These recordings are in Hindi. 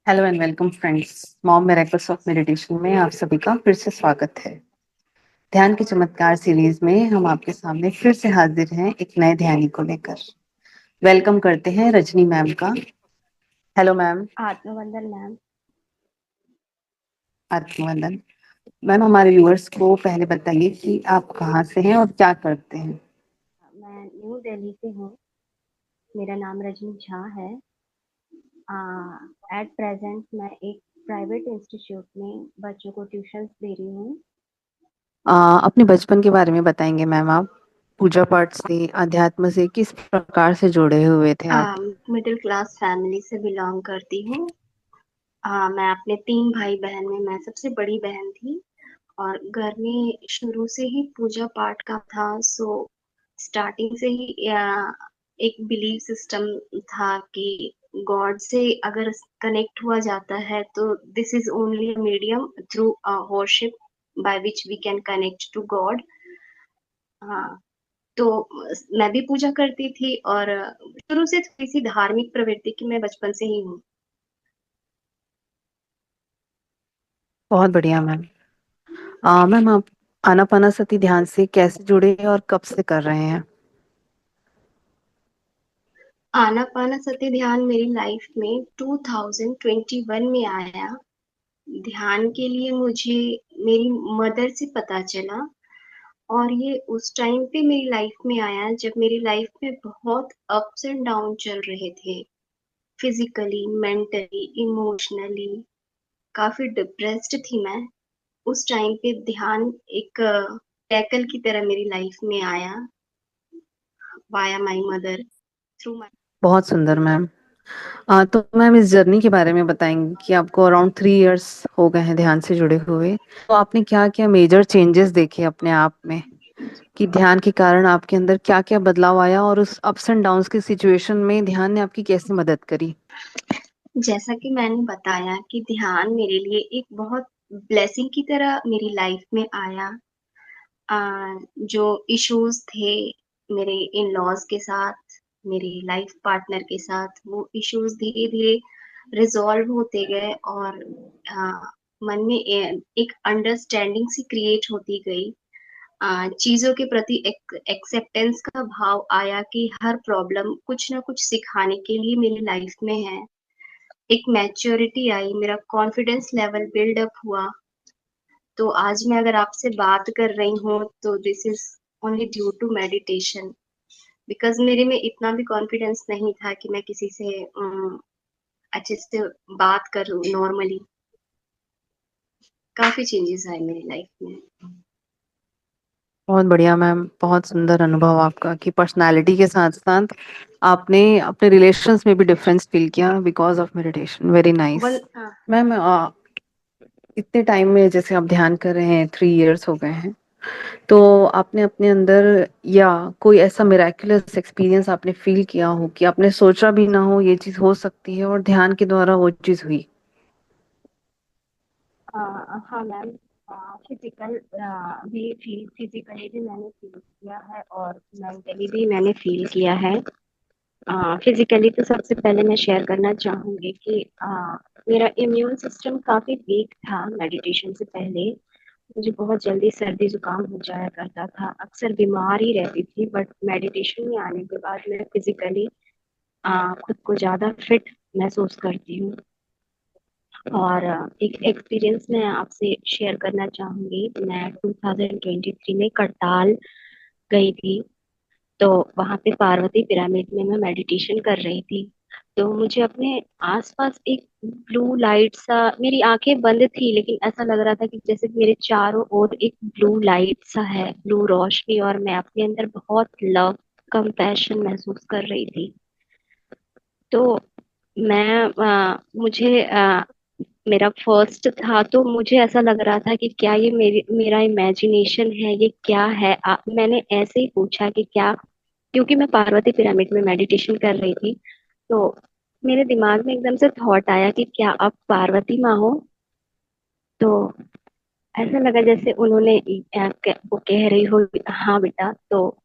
Hello and welcome friends. Mom miracles of meditation में आप सभी का फिर से स्वागत है। ध्यान के चमत्कार सीरीज में हम आपके सामने फिर से हाजिर हैं एक नए ध्यानी को लेकर। वेलकम करते हैं रजनी मैम का। Hello ma'am. आत्मवंदन मैम। आत्मवंदन। मैम, हमारे व्यूअर्स को पहले बताइए कि आप कहाँ से हैं और क्या करते हैं। मैं न्यू दिल्ली से हूँ। मेरा नाम रजनी झा है। एट प्रेजेंट मैं एक प्राइवेट इंस्टीट्यूट में बच्चों को ट्यूशंस दे रही हूँ। अपने बचपन के बारे में बताएंगे मैम आप। पूजा पाठ से, अध्यात्म से किस प्रकार से जुड़े हुए थे आप। मिडिल क्लास फैमिली से बिलोंग करती हूँ। मैं अपने 3 भाई बहन में मैं सबसे बड़ी बहन थी और घर में शुरू से ही पूजा पाठ का था। सो स्टार्टिंग से ही एक बिलीव सिस्टम था कि गॉड से अगर कनेक्ट हुआ जाता है तो this is only medium through worship by which we can connect to God. हाँ, तो मैं भी पूजा करती थी और शुरू से थोड़ी सी धार्मिक प्रवृत्ति की मैं बचपन से ही हूँ। बहुत बढ़िया मैम। मैम, आप आनापानासती ध्यान से कैसे जुड़े और कब से कर रहे हैं। आनापानासती ध्यान मेरी लाइफ में 2021 में आया। ध्यान के लिए मुझे मेरी मदर से पता चला और ये उस टाइम पे मेरी लाइफ में आया जब मेरी लाइफ में बहुत अप्स एंड डाउन चल रहे थे। फिजिकली, मेंटली, इमोशनली काफी डिप्रेस्ड थी मैं। उस टाइम पे ध्यान एक टैकल की तरह मेरी लाइफ में आया via my mother through my. बहुत सुंदर मैम। तो मैम, इस जर्नी के बारे में बताएंगे कि आपको अराउंड 3 इयर्स हो गए हैं ध्यान से जुड़े हुए। तो आपने क्या क्या मेजर चेंजेस देखे अपने आप में, कि ध्यान के कारण आपके अंदर क्या क्या बदलाव आया और उस अप्स एंड डाउन्स की सिचुएशन में ध्यान ने आपकी कैसे मदद करी। जैसा कि मैंने बताया कि ध्यान मेरे लिए एक बहुत ब्लेसिंग की तरह मेरी लाइफ में आया। जो इश्यूज थे मेरे इन लॉज के साथ, मेरे लाइफ पार्टनर के साथ, वो इश्यूज धीरे धीरे रिजॉल्व होते गए और मन में एक अंडरस्टैंडिंग सी क्रिएट होती गई। चीजों के प्रति एक एक्सेप्टेंस का भाव आया कि हर प्रॉब्लम कुछ ना कुछ सिखाने के लिए मेरी लाइफ में है। एक मैच्योरिटी आई, मेरा कॉन्फिडेंस लेवल बिल्ड अप हुआ। तो आज मैं अगर आपसे बात कर रही हूँ तो this is only due to meditation. Because मेरे में इतना भी कॉन्फिडेंस नहीं था कि मैं किसी से अच्छे से बात करूँ नॉर्मली। काफी चेंजेस आए मेरी लाइफ में। बहुत बढ़िया मैम, बहुत सुंदर अनुभव आपका कि पर्सनालिटी के साथ साथ आपने अपने रिलेशंस में भी डिफरेंस फील किया because of meditation. Very nice. One ma'am, इतने टाइम में जैसे आप ध्यान कर रहे हैं, 3 इयर्स हो गए हैं, तो आपने अपने अंदर या कोई ऐसा मिराकुलस एक्सपीरियंस आपने फील किया हो कि आपने सोचा भी ना हो ये चीज हो सकती है और ध्यान के द्वारा वो चीज हुई। हाँ मैम। फिजिकल भी फील फिजिकली भी मैंने फील किया है और मेंटली भी मैंने फील किया है। फिजिकली तो सबसे पहले मैं शेयर करना चाहूंगी कि मेरा इम्यून सिस्टम काफी वीक था मेडिटेशन से पहले। मुझे बहुत जल्दी सर्दी जुकाम हो जाया करता था, अक्सर बीमार ही रहती थी। बट मेडिटेशन में आने के बाद मैं फिजिकली खुद को ज्यादा फिट महसूस करती हूँ। और एक एक्सपीरियंस मैं आपसे शेयर करना चाहूंगी। मैं 2023 में करताल गई थी। तो वहां पे पार्वती पिरामिड में मैं मेडिटेशन कर रही थी। तो मुझे अपने आसपास एक ब्लू लाइट सा, मेरी आंखें बंद थी लेकिन ऐसा लग रहा था कि जैसे कि मेरे चारों ओर एक ब्लू लाइट सा है, ब्लू रोशनी, और मैं अपने अंदर बहुत लव कंपैशन महसूस कर रही थी। तो मैं मुझे मेरा फर्स्ट था तो मुझे ऐसा लग रहा था कि क्या ये मेरा इमेजिनेशन है, ये क्या है। मैंने ऐसे ही पूछा कि क्या, क्योंकि मैं पार्वती पिरामिड में मेडिटेशन कर रही थी। तो मेरे दिमाग में एकदम से थॉट आया कि क्या आप पार्वती माँ हो। तो ऐसा लगा जैसे उन्होंने वो कह रही हो हाँ बेटा। तो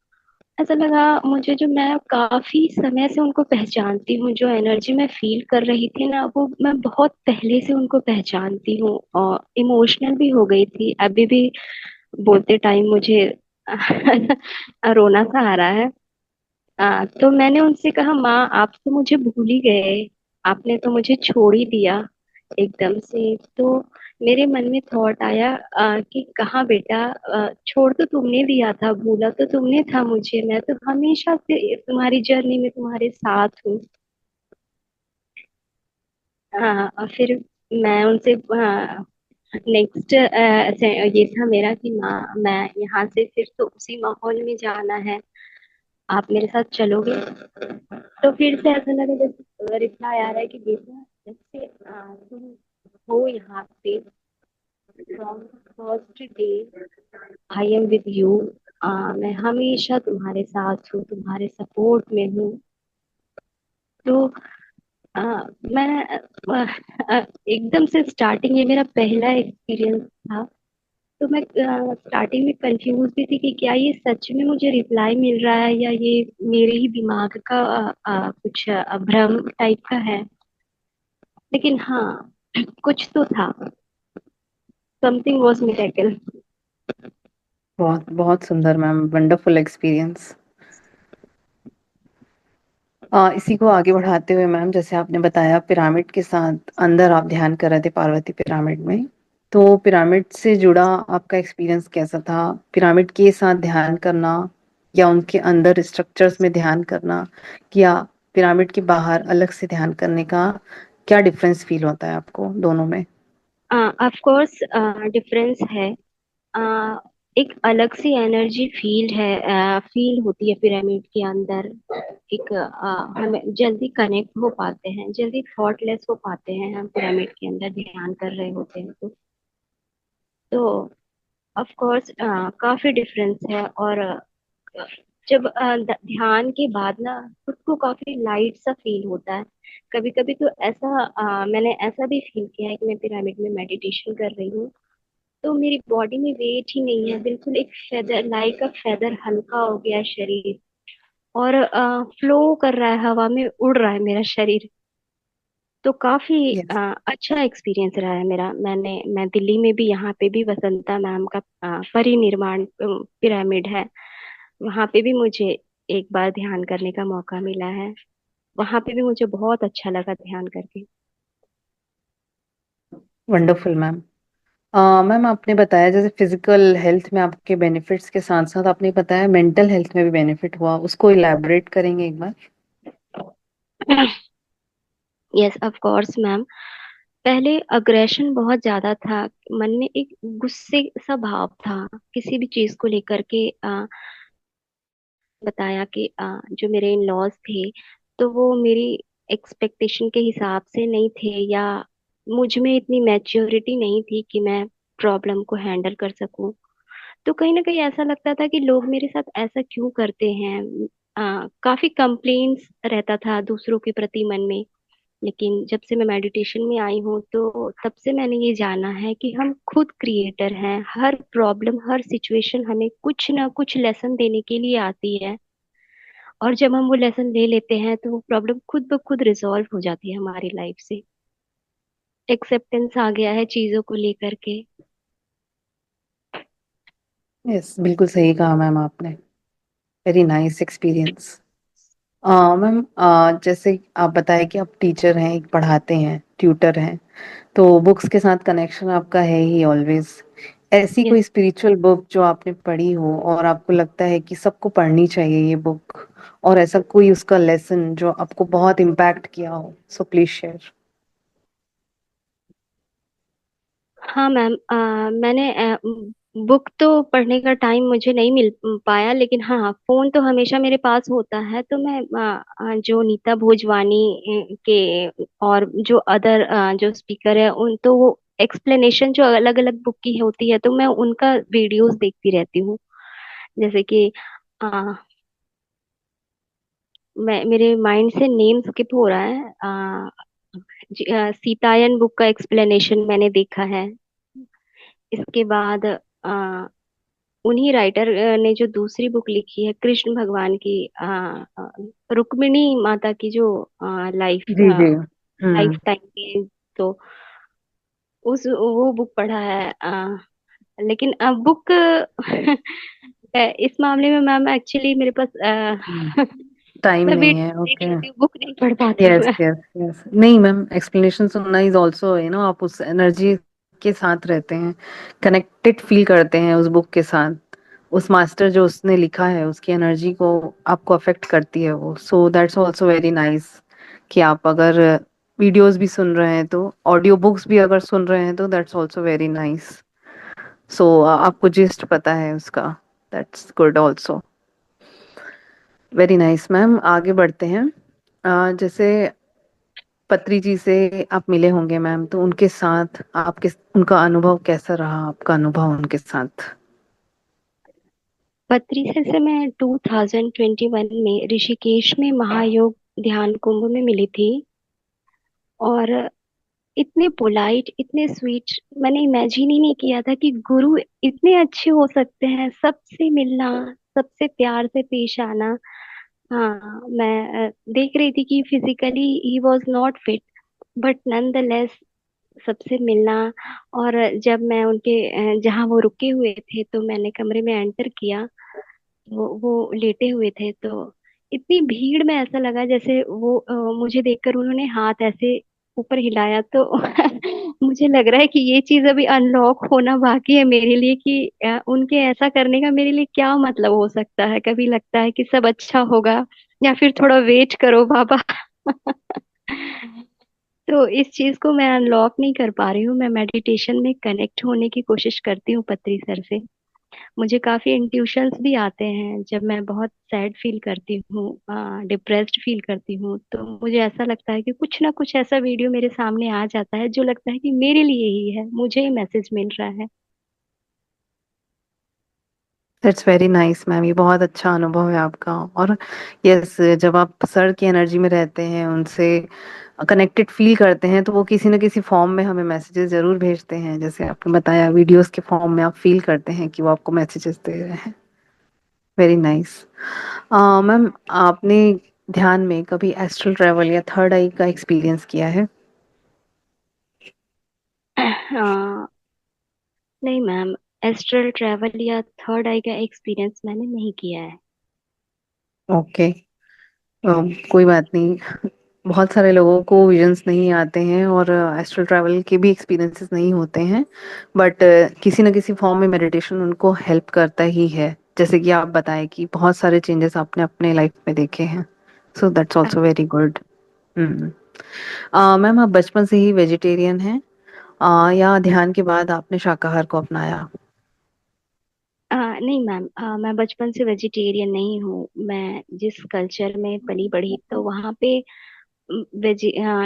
ऐसा लगा मुझे, जो मैं काफी समय से उनको पहचानती हूँ, जो एनर्जी मैं फील कर रही थी ना, वो मैं बहुत पहले से उनको पहचानती हूँ, और इमोशनल भी हो गई थी। अभी भी बोलते टाइम मुझे रोना सा आ रहा है। तो मैंने उनसे कहा, माँ आप तो मुझे भूल ही गए, आपने तो मुझे छोड़ ही दिया एकदम से। तो मेरे मन में थॉट आया कि कहाँ बेटा, छोड़ तो तुमने दिया था, भूला तो तुमने था मुझे, मैं तो हमेशा से तुम्हारी जर्नी में तुम्हारे साथ हूँ। हाँ, और फिर मैं उनसे नेक्स्ट ये था मेरा कि माँ, मैं यहाँ से फिर तो उसी माहौल में जाना है, आप मेरे साथ चलोगे? तो फिर से ऐसा लगा जैसे रिप्लाई आ रहा है कि बेटा, जैसे तुम हो यहाँ पे, from first day I am with you. मैं हमेशा तुम्हारे साथ हूँ, तुम्हारे सपोर्ट में हूँ। तो आ, मैं एकदम से स्टार्टिंग, ये मेरा पहला एक्सपीरियंस था। तो मैं स्टार्टिंग में कंफ्यूज भी थी कि क्या ये सच में मुझे रिप्लाई मिल रहा है, या ये मेरे ही दिमाग का कुछ भ्रम टाइप का है। लेकिन हाँ, कुछ तो था, समथिंग वाज मिरेकल। बहुत बहुत सुंदर मैम, वंडरफुल एक्सपीरियंस। इसी को आगे बढ़ाते हुए मैम, जैसे आपने बताया पिरामिड के साथ अंदर आप ध्यान कर रहे थे पार्वती पिरामिड में, तो पिरामिड से जुड़ा आपका एक्सपीरियंस कैसा था? पिरामिड के साथ ध्यान करना या उनके अंदर स्ट्रक्चर्स में ध्यान करना, या पिरामिड के बाहर अलग से ध्यान करने का क्या डिफरेंस फील होता है आपको दोनों में? ऑफ कोर्स डिफरेंस है। अ, एक अलग सी एनर्जी फील होती है पिरामिड के अंदर। एक हमें जल्दी कनेक्ट हो पाते हैं, जल्दी थॉटलेस हो पाते हैं, हम पिरामिड के अंदर ध्यान कर रहे होते हैं तो ऑफ कोर्स काफी डिफरेंस है। और जब ध्यान के बाद ना, खुद को काफी लाइट सा फील होता है। कभी कभी तो ऐसा मैंने ऐसा भी फील किया है कि मैं पिरामिड में मेडिटेशन कर रही हूँ, तो मेरी बॉडी में वेट ही नहीं है, बिल्कुल एक फेदर, लाइक अ फेदर, हल्का हो गया है शरीर, और फ्लो कर रहा है, हवा में उड़ रहा है मेरा शरीर। तो काफी यस। अच्छा एक्सपीरियंस रहा है मेरा। मैं दिल्ली में भी, यहाँ पे भी वसंता मैम का परिनिर्माण पिरामिड है, वहां पे भी मुझे एक बार ध्यान करने का मौका मिला है। वहां पे भी मुझे बहुत अच्छा लगा ध्यान करके। Wonderful ma'am. मैम आपने बताया जैसे फिजिकल हेल्थ में आपके बेनिफिट्स के साथ साथ आपने बताया मेंटल हेल्थ में भी बेनिफिट हुआ, उसको इलैबोरेट करेंगे एक बार? Yes, of course ma'am. पहले अग्रेशन बहुत ज्यादा था, मन में एक गुस्से सा भाव था किसी भी चीज को लेकर के। बताया कि जो मेरे इन लॉज थे, तो वो मेरी एक्सपेक्टेशन के हिसाब से नहीं थे, या मुझ में इतनी मैच्योरिटी नहीं थी कि मैं प्रॉब्लम को हैंडल कर सकूं। तो कहीं ना कहीं ऐसा लगता था कि लोग मेरे साथ ऐसा क्यों करते हैं। काफी कंप्लेन्स रहता था दूसरों के प्रति मन में। लेकिन जब से मैं मेडिटेशन में आई हूँ, तो तब से मैंने ये जाना है कि हम खुद क्रिएटर हैं। हर प्रॉब्लम, हर सिचुएशन हमें कुछ ना कुछ लेसन देने के लिए आती है, और जब हम वो लेसन ले लेते हैं, तो वो प्रॉब्लम खुद ब खुद रिजॉल्व हो जाती है हमारी लाइफ से। एक्सेप्टेंस आ गया है चीजों को लेकर के। यस, बिल्कुल सही कहा मैम आपने। Very nice experience. मैम, जैसे आप बताए कि आप टीचर हैं, एक पढ़ाते हैं, ट्यूटर हैं, तो बुक्स के साथ कनेक्शन आपका है ही ऑलवेज। ऐसी यस। कोई स्पिरिचुअल बुक जो आपने पढ़ी हो और आपको लगता है कि सबको पढ़नी चाहिए ये बुक, और ऐसा कोई उसका लेसन जो आपको बहुत इम्पैक्ट किया हो, सो प्लीज शेयर। हाँ मैम, मैंने बुक तो पढ़ने का टाइम मुझे नहीं मिल पाया, लेकिन हाँ, फोन तो हमेशा मेरे पास होता है। तो मैं जो नीता भोजवानी के, और जो अदर जो स्पीकर है, उन तो वो एक्सप्लेनेशन जो अलग अलग बुक की होती है, तो मैं उनका वीडियोस देखती रहती हूँ। जैसे कि आ, मैं, मेरे माइंड से नेम स्किप हो रहा है। सीतायन बुक का एक्सप्लेनेशन मैंने देखा है। इसके बाद उन्हीं राइटर ने जो दूसरी बुक लिखी है कृष्ण भगवान की, रुक्मिणी माता की जो लाइफ जी जी। लाइफ टाइम की, तो उस वो बुक पढ़ा है। लेकिन अब बुक इस मामले में मैम एक्चुअली मेरे पास टाइम मैं नहीं है, वीडियो देख ओके। लेती हूँ, बुक नहीं पढ़ पाती हूँ यस मैं। यस यस, नहीं मैम, एक्सप्लेनेशन सुनना इज ऑल्सो, आप उस एनर्जी के साथ रहते हैं, कनेक्टेड फील करते हैं उस बुक के साथ, उस मास्टर जो उसने लिखा है उसकी एनर्जी को आपको अफेक्ट करती है वो, so that's also very nice. कि आप अगर वीडियोस भी सुन रहे हैं तो, ऑडियो बुक्स भी अगर सुन रहे हैं तो दैट्स ऑल्सो वेरी नाइस। सो आपको जिस्ट पता है उसका, that's good also. Very nice ma'am, आगे बढ़ते हैं। जैसे पत्री जी से आप मिले होंगे मैम, तो उनके साथ आपके, उनका अनुभव कैसा रहा, आपका अनुभव उनके साथ? पत्री सर से मैं 2021 में ऋषिकेश में महायोग ध्यान कुंभ में मिली थी। और इतने पोलाइट, इतने स्वीट, मैंने इमेजिन ही नहीं किया था कि गुरु इतने अच्छे हो सकते हैं, सबसे मिलना, सबसे प्यार से पेश आना। हाँ, मैं देख रही थी कि फिजिकली ही was not fit, but nonetheless सबसे मिलना। और जब मैं उनके जहाँ वो रुके हुए थे, तो मैंने कमरे में एंटर किया, वो लेटे हुए थे, तो इतनी भीड़ में ऐसा लगा जैसे वो मुझे देखकर उन्होंने हाथ ऐसे ऊपर हिलाया, तो मुझे लग रहा है कि ये चीज अभी अनलॉक होना बाकी है मेरे लिए, कि उनके ऐसा करने का मेरे लिए क्या मतलब हो सकता है। कभी लगता है कि सब अच्छा होगा, या फिर थोड़ा वेट करो बाबा। तो इस चीज को मैं अनलॉक नहीं कर पा रही हूँ। मैं मेडिटेशन में कनेक्ट होने की कोशिश करती हूँ पत्री सर से। मुझे काफी इंट्यूशंस भी आते हैं जब मैं बहुत सैड फील करती हूँ, डिप्रेस्ड फील करती हूँ, तो मुझे ऐसा लगता है कि कुछ ना कुछ ऐसा वीडियो मेरे सामने आ जाता है जो लगता है कि मेरे लिए ही है, मुझे ही मैसेज मिल रहा है। दैट्स वेरी नाइस मैम, ये बहुत अच्छा अनुभव है आपका। और यस, जब आप सर की एनर्जी में रहते हैं, उनसे कनेक्टेड फील करते हैं, तो वो किसी न किसी फॉर्म में हमें मैसेजेस जरूर भेजते हैं, जैसे आपने बताया वीडियोस के फॉर्म में आप फील करते हैं कि वो आपको मैसेजेस दे रहे हैं। Very nice. मैम, आपने ध्यान में कभी एस्ट्रल ट्रैवल या थर्ड आई का एक्सपीरियंस किया है? नहीं मैम, एस्ट्रल ट्रैवल या थर्ड आई का एक्सपीरियंस मैंने नहीं किया है। ओके, कोई बात नहीं। बहुत सारे लोगों को विजन्स नहीं आते हैं और एस्ट्रल ट्रैवल के भी एक्सपीरियंसेस नहीं होते हैं, बट किसी न किसी फॉर्म में मेडिटेशन उनको हेल्प करता ही है, जैसे कि आप बताएं कि बहुत सारे चेंजेस आपने अपने लाइफ में देखे हैं। So that's also very good. Hmm. Ma'am, आप बचपन से ही वेजिटेरियन हैं, या ध्यान के बाद आपने शाकाहार को अपनाया? नहीं मैम, मैं बचपन से वेजिटेरियन नहीं हूँ। मैं जिस कल्चर में पली बढ़ी, तो वहाँ पे वेज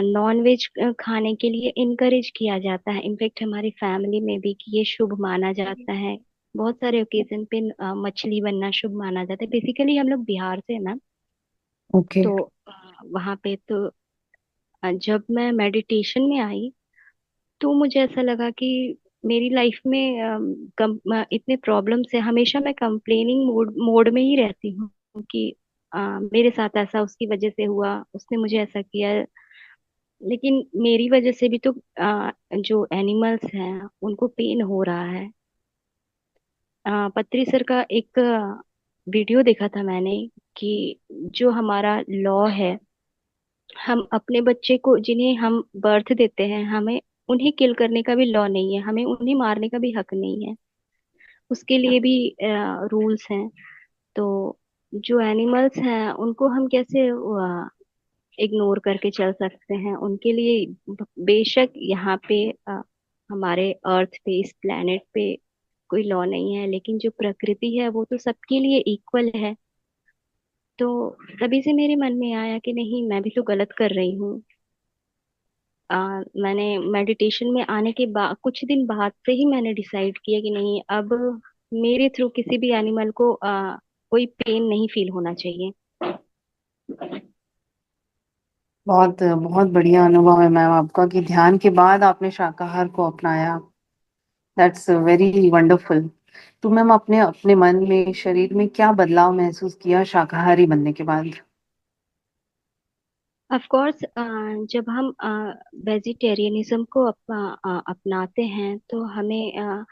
नॉन वेज खाने के लिए इनकरेज किया जाता है। इनफैक्ट हमारी फैमिली में भी कि ये शुभ माना जाता है। बहुत सारे ओकेजन पे मछली बनना शुभ माना जाता है। बेसिकली हम लोग बिहार से हैं मैम। ओके। तो वहाँ पे तो जब मैं मेडिटेशन में आई, तो मुझे ऐसा लगा कि मेरी लाइफ में इतने प्रॉब्लम्स है। हमेशा मैं कंप्लेनिंग मोड मोड में ही रहती हूँ कि मेरे साथ ऐसा उसकी वजह से हुआ, उसने मुझे ऐसा किया। लेकिन मेरी वजह से भी तो जो एनिमल्स हैं उनको पेन हो रहा है। पत्री सर का एक वीडियो देखा था मैंने, कि जो हमारा लॉ है, हम अपने बच्चे को, जिन्हें हम बर्थ देते हैं, हमें उन्हें किल करने का भी लॉ नहीं है, हमें उन्हें मारने का भी हक नहीं है। उसके लिए भी रूल्स हैं। तो जो एनिमल्स हैं उनको हम कैसे इग्नोर करके चल सकते हैं? उनके लिए बेशक यहाँ पे हमारे अर्थ पे, इस प्लेनेट पे कोई लॉ नहीं है, लेकिन जो प्रकृति है वो तो सबके लिए इक्वल है। तो तभी से मेरे मन में आया कि नहीं, मैं भी तो गलत कर रही हूँ। मैंने मेडिटेशन में आने के बाद कुछ दिन बाद से ही मैंने डिसाइड किया कि नहीं, अब मेरे थ्रू किसी भी एनिमल को कोई पेन नहीं फील होना चाहिए। बहुत बहुत बढ़िया अनुभव है मैम आपका, कि ध्यान के बाद आपने शाकाहार को अपनाया। That's very wonderful. तो मैम अपने अपने मन में शरीर में क्या बदलाव महसूस किया शाकाहारी बनने के बाद? ऑफ कोर्स, जब हम वेजिटेरियनिज्म को अपनाते हैं तो हमें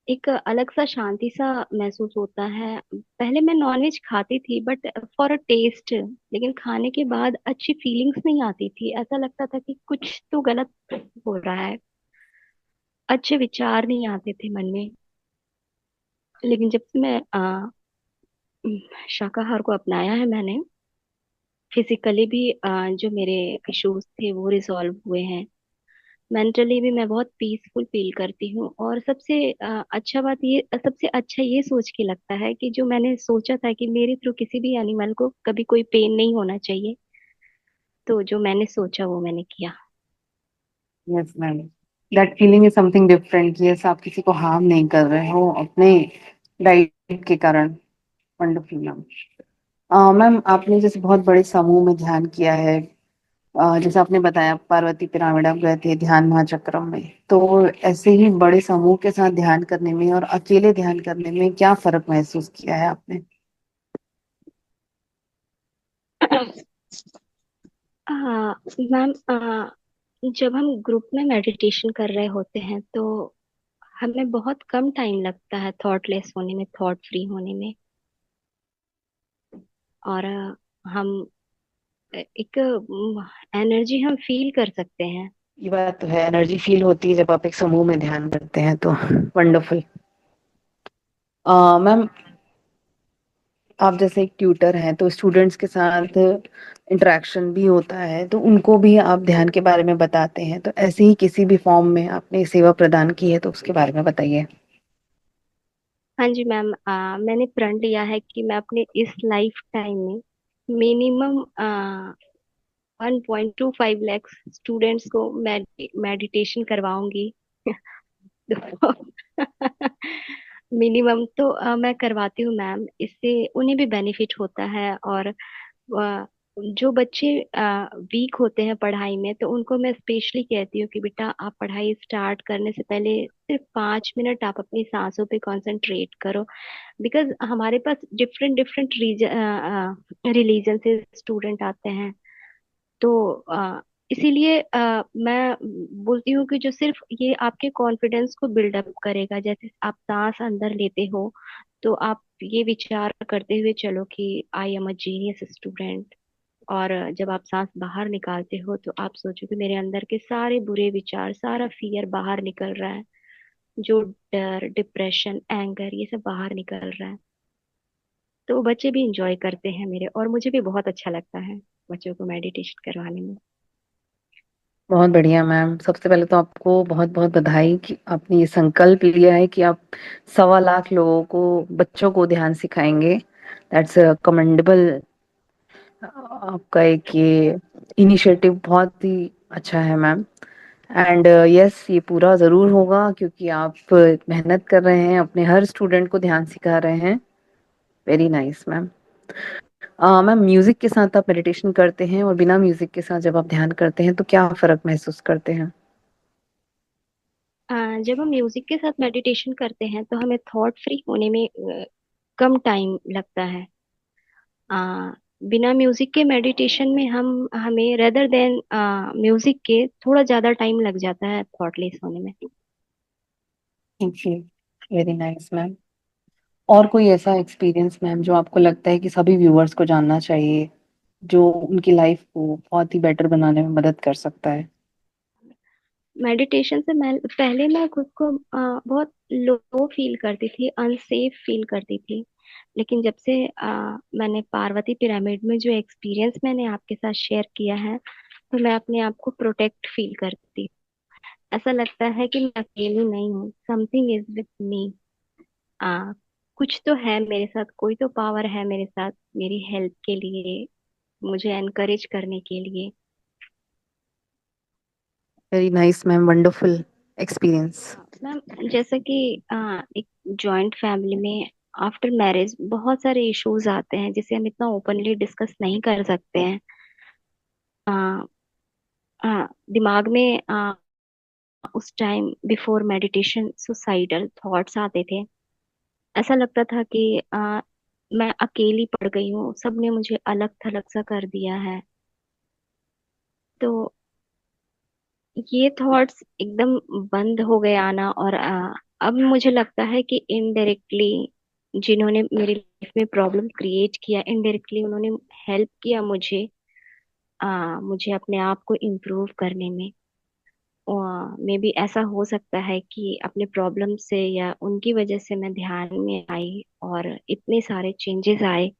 एक अलग सा शांति सा महसूस होता है। पहले मैं नॉनवेज खाती थी बट फॉर अ टेस्ट, लेकिन खाने के बाद अच्छी फीलिंग्स नहीं आती थी। ऐसा लगता था कि कुछ तो गलत हो रहा है, अच्छे विचार नहीं आते थे मन में। लेकिन जब से मैं शाकाहार को अपनाया है मैंने, फिजिकली भी जो मेरे इश्यूज थे वो रिजॉल्व हुए हैं। मेंटली भी मैं बहुत पीसफुल फील करती हूँ। और सबसे अच्छा ये सोच के लगता है कि जो मैंने सोचा था कि मेरे थ्रू किसी भी एनिमल को कभी कोई पेन नहीं होना चाहिए, तो जो मैंने सोचा वो मैंने किया। Yes ma'am, that feeling is something different. Yes, आप किसी को हार्म नहीं कर रहे हो अपने डाइट के कारण। Wonderful ma'am. मैम आपने जैसे बहुत बड़े समूह में ध्यान किया है, जैसे आपने बताया पार्वती पिरामिड आप गए थे ध्यान महाचक्रम में, तो ऐसे ही बड़े समूह के साथ ध्यान करने में और अकेले ध्यान करने में क्या फर्क महसूस किया है आपने? हाँ मैम, जब हम ग्रुप में मेडिटेशन कर रहे होते हैं तो हमें बहुत कम टाइम लगता है थॉटलेस होने में, थॉट फ्री होने में। और हम एक एनर्जी हम फील कर सकते हैं। ये बात तो है, एनर्जी फील होती है जब आप एक समूह में ध्यान करते हैं तो। वंडरफुल। मैम आप जैसे एक ट्यूटर हैं तो स्टूडेंट्स के साथ इंटरेक्शन भी होता है, तो उनको भी आप ध्यान के बारे में बताते हैं, तो ऐसे ही किसी भी फॉर्म में आपने सेवा प्रदान की है तो उसके बारे में बताइए। हाँ जी मैम, मैंने प्रण लिया है कि मैं अपने इस लाइफ टाइम में मिनिमम 1.25 लाख स्टूडेंट्स को मेडिटेशन करवाऊंगी। मिनिमम तो मैं करवाती हूँ मैम, इससे उन्हें भी बेनिफिट होता है। और जो बच्चे वीक होते हैं पढ़ाई में, तो उनको मैं स्पेशली कहती हूँ कि बेटा आप पढ़ाई स्टार्ट करने से पहले सिर्फ 5 मिनट आप अपनी सांसों पे कंसंट्रेट करो। बिकॉज हमारे पास डिफरेंट डिफरेंट रिलीजन से स्टूडेंट आते हैं। तो इसीलिए मैं बोलती हूँ कि जो सिर्फ ये आपके कॉन्फिडेंस को बिल्डअप करेगा। जैसे आप सांस अंदर लेते हो तो आप ये विचार करते हुए चलो कि I am a genius student. और जब आप सांस बाहर निकालते हो तो आप सोचो कि मेरे अंदर के सारे बुरे विचार, सारा फियर बाहर निकल रहा है। जो डर, डिप्रेशन, एंगर, ये सब बाहर निकल रहा है। तो बच्चे भी इंजॉय करते हैं मेरे, और मुझे भी बहुत अच्छा लगता है बच्चों को मेडिटेशन करवाने में। बहुत बढ़िया मैम, सबसे पहले तो आपको बहुत बहुत बधाई कि आपने ये संकल्प लिया है कि आप 1.25 लाख लोगों को, बच्चों को ध्यान सिखाएंगे। That's commendable. आपका एक ये इनिशिएटिव बहुत ही अच्छा है मैम। एंड यस, ये पूरा जरूर होगा क्योंकि आप मेहनत कर रहे हैं, अपने हर स्टूडेंट को ध्यान सिखा रहे हैं। Very nice ma'am. Ma'am music के साथ आप मेडिटेशन करते हैं और बिना म्यूजिक के साथ जब आप ध्यान करते हैं तो क्या फर्क महसूस करते हैं? जब हम म्यूजिक के साथ मेडिटेशन करते हैं तो हमें थॉट फ्री होने में कम टाइम लगता है। आ, बिना म्यूजिक के मेडिटेशन में हमें रेदर देन म्यूजिक के थोड़ा ज्यादा टाइम लग जाता है थॉटलेस होने में। जी, वेरी नाइस मैम। और कोई ऐसा एक्सपीरियंस मैम जो आपको लगता है कि सभी व्यूअर्स को जानना चाहिए, जो उनकी लाइफ को बहुत ही बेटर बनाने में मदद कर सकता है? मेडिटेशन से मैं पहले मैं खुद को बहुत लो फील करती थी, अनसेफ फील करती थी। लेकिन जब से मैंने पार्वती पिरामिड में जो एक्सपीरियंस मैंने आपके साथ शेयर किया है, तो मैं अपने आप को प्रोटेक्ट फील करती। ऐसा लगता है कि मैं अकेली नहीं हूँ, समथिंग इज विथ मी। आ कुछ तो है मेरे साथ, कोई तो पावर है मेरे साथ, मेरी हेल्प के लिए, मुझे एनकरेज करने के लिए। Very nice ma'am, wonderful experience. Ma'am, जैसे कि एक जॉइंट फैमिली में आफ्टर मैरिज बहुत सारे इश्यूज आते हैं जिसे हम इतना ओपनली डिस्कस नहीं कर सकते हैं। आ, दिमाग में उस time before meditation suicidal thoughts आते थे। ऐसा लगता था कि मैं अकेली पड़ गई हूँ, सबने मुझे अलग थलग सा कर दिया है। तो ये थॉट्स एकदम बंद हो गए आना, और अब मुझे लगता है कि इनडायरेक्टली जिन्होंने मेरी लाइफ में प्रॉब्लम क्रिएट किया, इनडायरेक्टली उन्होंने हेल्प किया मुझे, मुझे अपने आप को इम्प्रूव करने में। मे बी ऐसा हो सकता है कि अपने प्रॉब्लम से या उनकी वजह से मैं ध्यान में आई और इतने सारे चेंजेस आए।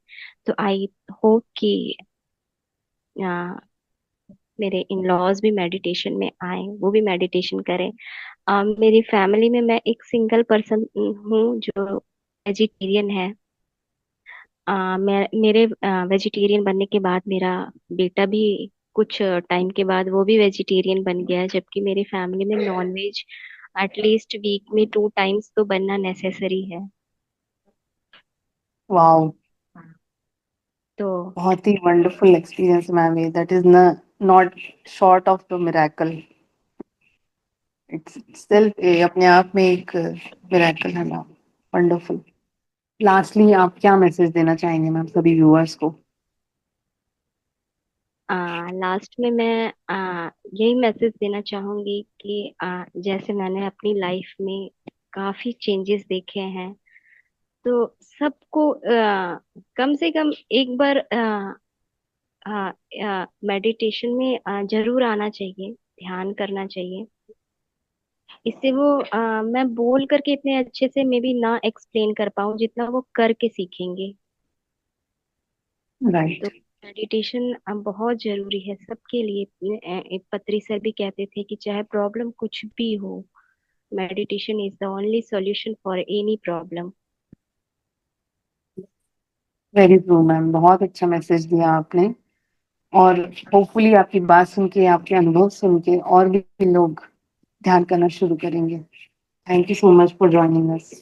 तो आई होप कि मेरे इन लॉज भी मेडिटेशन में आए, वो भी मेडिटेशन करें। मेरी फैमिली में मैं एक सिंगल पर्सन हूँ जो वेजिटेरियन है। मैं मेरे वेजिटेरियन बनने के बाद मेरा बेटा भी कुछ टाइम के बाद वो भी वेजिटेरियन बन गया है, जबकि मेरी फैमिली में नॉन वेज एटलीस्ट वीक में 2 टाइम्स तो बनना नेसेसरी है। वाओ, तो बहुत ही वंडरफुल एक्सपीरियंस मैम, ये that is not short of the miracle, it's self अपने आप में एक मिरेकल है मैम। वंडरफुल। लास्टली आप क्या मैसेज देना चाहेंगे मैम सभी व्यूअर्स को? लास्ट में मैं यही मैसेज देना चाहूंगी कि जैसे मैंने अपनी लाइफ में काफी चेंजेस देखे हैं, तो सबको कम से कम एक बार मेडिटेशन में जरूर आना चाहिए, ध्यान करना चाहिए। इससे वो मैं बोल करके इतने अच्छे से मे बी ना एक्सप्लेन कर पाऊँ जितना वो करके सीखेंगे। तो राइट। मेडिटेशन बहुत जरूरी है सबके लिए। पत्री सर भी कहते थे कि चाहे प्रॉब्लम कुछ भी हो, meditation is the only solution for any problem. Very true ma'am, बहुत अच्छा मैसेज दिया आपने। और होपफुली आपकी बात सुन के, आपके अनुभव सुन के और भी लोग ध्यान करना शुरू करेंगे। Thank you so much for joining us.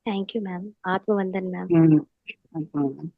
Thank you ma'am, आत्मवंदन मैम। हम्म।